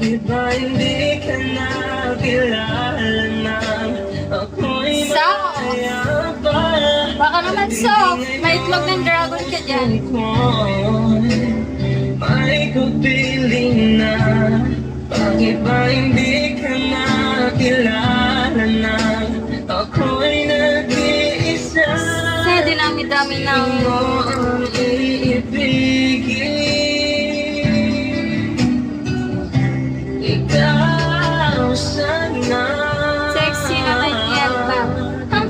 Bakit ba hindi ka na kilala na ako'y masaya pa? Baka naman soft. May itlog ng dragon ka dyan. May kapiling na. Bakit ba hindi ka na kilala na ako'y nag-iisa? Kasi dinami-dami ng... Mo ang iibigin. Ikaw sana. Sexy na ganyan ba? Huh?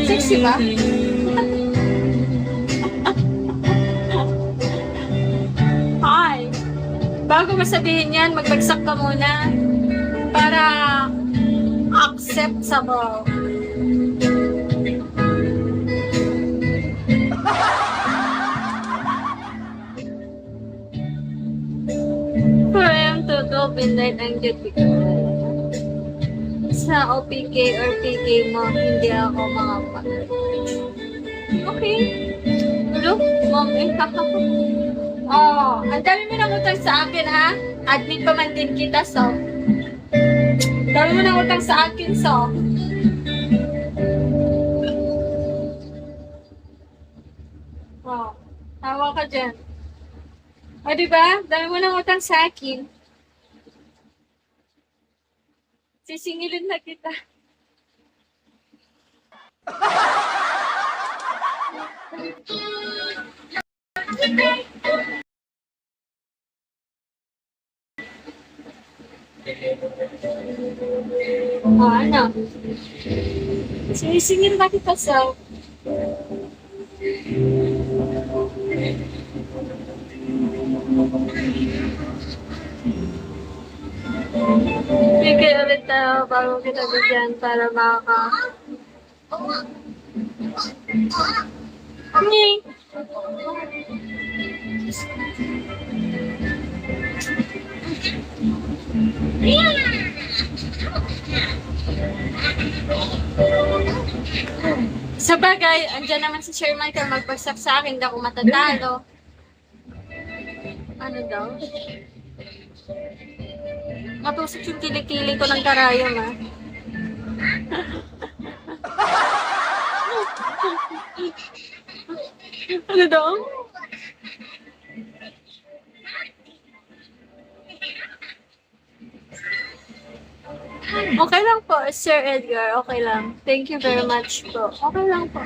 Sexy ba? Hi! Bago masabihin yan, magbagsak ka muna para acceptable. From Toto, Pinlight ang duty ko. Sa OPK or PK mo, hindi ako makapa. Okay. Look, mommy, kakako. Oh, ang dami mo nang utang sa akin, ha? Admin pa man din kita, so. Dami mo nang utang sa akin, so. Oh, tawa ka dyan. O, diba? Dami mo nang utang sa akin. Sisingilin na kita. Ano? Sinisingil na kita sa... Bigay ulit tayo bago kita bigyan para makaka... Ning! Sa bagay, andyan naman si Sir Michael magpagsak sa akin, hindi ako matatalo. Ano daw? Matusok yung kilikili ko ng karayom, ah. Ano daw? Okay lang po, Sir Edgar. Okay lang. Thank you very much po. Okay lang po.